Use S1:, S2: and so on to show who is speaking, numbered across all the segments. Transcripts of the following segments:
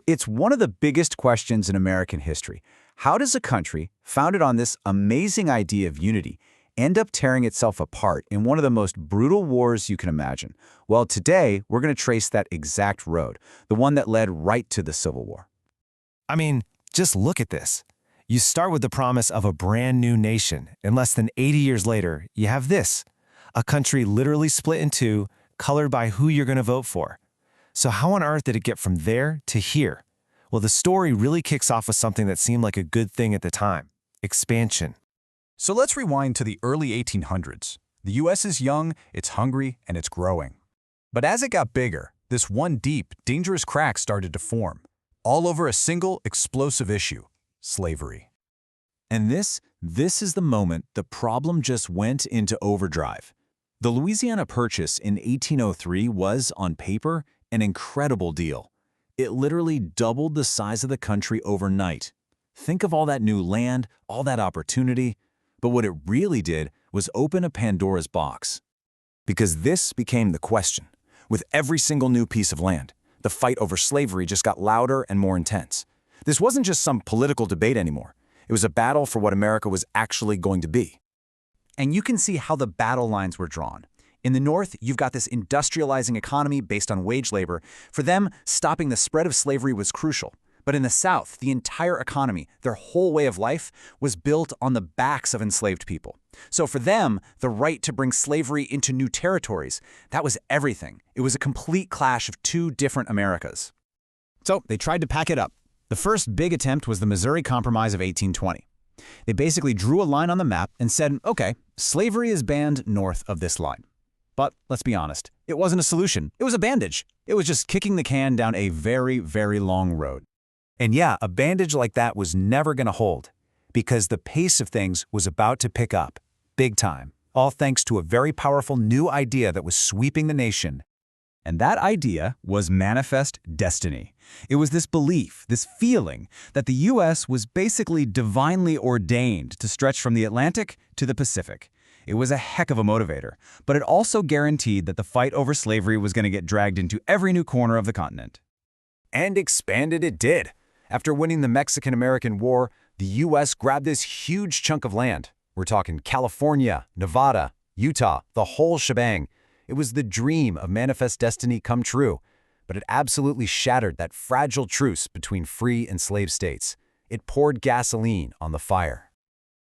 S1: It's one of the biggest questions in American history. How does a country, founded on this amazing idea of unity, end up tearing itself apart in one of the most brutal wars you can imagine? Well, today, we're going to trace that exact road, the one that led right to the Civil War.
S2: I mean, just look at this. You start with the promise of a brand new nation, and less than 80 years later, you have this, a country literally split in two, colored by who you're going to vote for. So how on earth did it get from there to here? Well, the story really kicks off with something that seemed like a good thing at the time: expansion.
S3: So let's rewind to the early 1800s. The US is young, it's hungry, and it's growing. But as it got bigger, this one deep, dangerous crack started to form, all over a single explosive issue: slavery.
S1: And this is the moment the problem just went into overdrive. The Louisiana Purchase in 1803 was, on paper, an incredible deal. It literally doubled the size of the country overnight. Think of all that new land, all that opportunity. But what it really did was open a Pandora's box. Because this became the question. With every single new piece of land, the fight over slavery just got louder and more intense. This wasn't just some political debate anymore. It was a battle for what America was actually going to be. And you can see how the battle lines were drawn. In the North, you've got this industrializing economy based on wage labor. For them, stopping the spread of slavery was crucial. But in the South, the entire economy, their whole way of life, was built on the backs of enslaved people. So for them, the right to bring slavery into new territories, that was everything. It was a complete clash of two different Americas. So they tried to pack it up. The first big attempt was the Missouri Compromise of 1820. They basically drew a line on the map and said, okay, slavery is banned north of this line. But let's be honest, it wasn't a solution. It was a bandage. It was just kicking the can down a very, very long road. And yeah, a bandage like that was never going to hold, because the pace of things was about to pick up, big time, all thanks to a very powerful new idea that was sweeping the nation. And that idea was manifest destiny. It was this belief, this feeling, that the U.S. was basically divinely ordained to stretch from the Atlantic to the Pacific. It was a heck of a motivator, but it also guaranteed that the fight over slavery was going to get dragged into every new corner of the continent. And expanded it did. After winning the Mexican-American War, the U.S. grabbed this huge chunk of land. We're talking California, Nevada, Utah, the whole shebang. It was the dream of manifest destiny come true, but it absolutely shattered that fragile truce between free and slave states. It poured gasoline on the fire.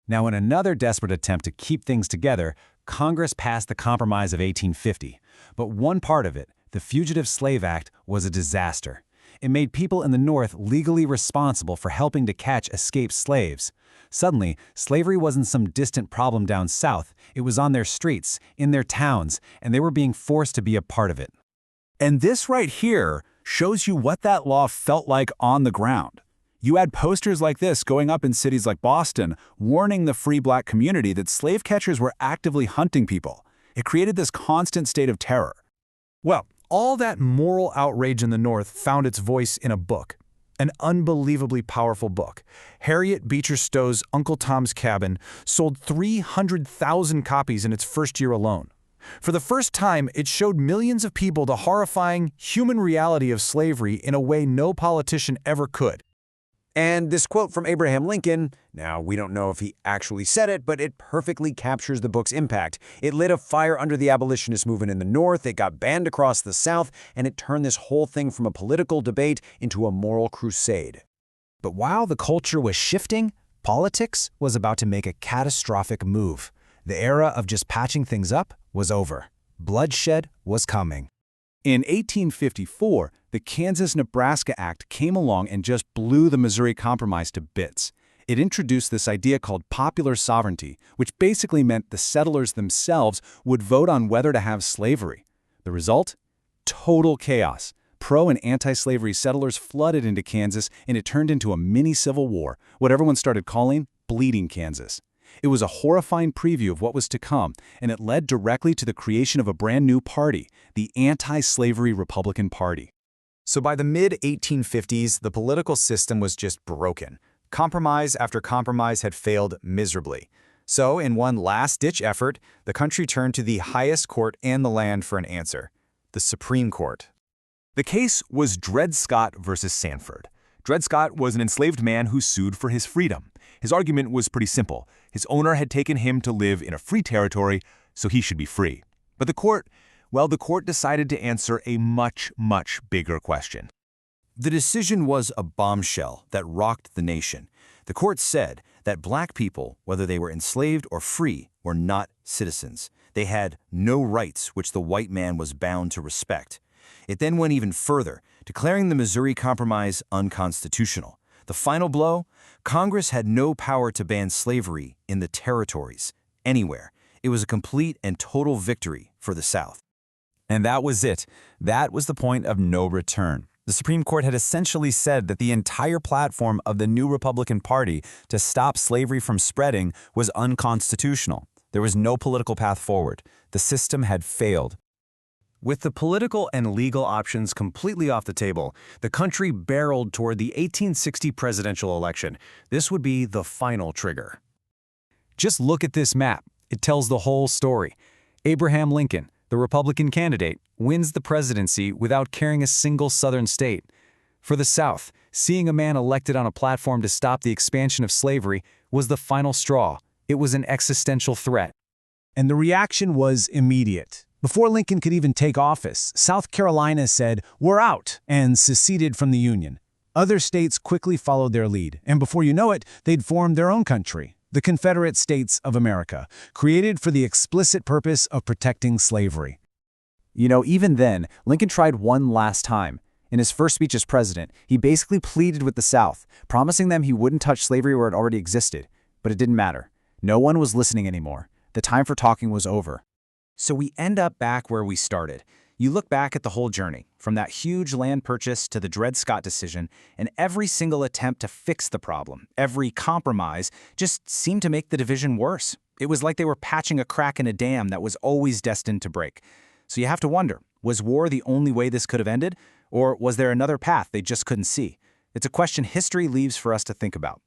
S1: Now, in another desperate attempt to keep things together, Congress passed the Compromise of 1850. But one part of it, the Fugitive Slave Act, was a disaster. It made people in the North legally responsible for helping to catch escaped slaves. Suddenly, slavery wasn't some distant problem down south. It was on their streets, in their towns, and they were being forced to be a part of it. And this right here shows you what that law felt like on the ground. You had posters like this going up in cities like Boston, warning the free black community that slave catchers were actively hunting people. It created this constant state of terror. Well, all that moral outrage in the North found its voice in a book. An unbelievably powerful book. Harriet Beecher Stowe's Uncle Tom's Cabin sold 300,000 copies in its first year alone. For the first time, it showed millions of people the horrifying human reality of slavery in a way no politician ever could. And this quote from Abraham Lincoln, now we don't know if he actually said it, but it perfectly captures the book's impact. It lit a fire under the abolitionist movement in the North, it got banned across the South, and it turned this whole thing from a political debate into a moral crusade. But while the culture was shifting, politics was about to make a catastrophic move. The era of just patching things up was over. Bloodshed was coming. In 1854, the Kansas-Nebraska Act came along and just blew the Missouri Compromise to bits. It introduced this idea called popular sovereignty, which basically meant the settlers themselves would vote on whether to have slavery. The result? Total chaos. Pro- and anti-slavery settlers flooded into Kansas, and it turned into a mini-civil war, what everyone started calling Bleeding Kansas. It was a horrifying preview of what was to come, and it led directly to the creation of a brand new party, the Anti-Slavery Republican Party. So by the mid-1850s, the political system was just broken. Compromise after compromise had failed miserably. So in one last-ditch effort, the country turned to the highest court in the land for an answer: the Supreme Court.
S4: The case was Dred Scott versus Sanford. Dred Scott was an enslaved man who sued for his freedom. His argument was pretty simple. His owner had taken him to live in a free territory, so he should be free. But the court decided to answer a much, much bigger question.
S3: The decision was a bombshell that rocked the nation. The court said that black people, whether they were enslaved or free, were not citizens. They had no rights which the white man was bound to respect. It then went even further, declaring the Missouri Compromise unconstitutional. The final blow? Congress had no power to ban slavery in the territories, anywhere. It was a complete and total victory for the South.
S1: And that was it. That was the point of no return. The Supreme Court had essentially said that the entire platform of the new Republican Party to stop slavery from spreading was unconstitutional. There was no political path forward. The system had failed.
S2: With the political and legal options completely off the table, the country barreled toward the 1860 presidential election. This would be the final trigger.
S5: Just look at this map. It tells the whole story. Abraham Lincoln, the Republican candidate, wins the presidency without carrying a single Southern state. For the South, seeing a man elected on a platform to stop the expansion of slavery was the final straw. It was an existential threat.
S6: And the reaction was immediate. Before Lincoln could even take office, South Carolina said, "We're out," and seceded from the Union. Other states quickly followed their lead, and before you know it, they'd formed their own country, the Confederate States of America, created for the explicit purpose of protecting slavery.
S7: You know, even then, Lincoln tried one last time. In his first speech as president, he basically pleaded with the South, promising them he wouldn't touch slavery where it already existed. But it didn't matter. No one was listening anymore. The time for talking was over.
S8: So we end up back where we started. You look back at the whole journey, from that huge land purchase to the Dred Scott decision, and every single attempt to fix the problem, every compromise, just seemed to make the division worse. It was like they were patching a crack in a dam that was always destined to break. So you have to wonder, was war the only way this could have ended? Or was there another path they just couldn't see? It's a question history leaves for us to think about.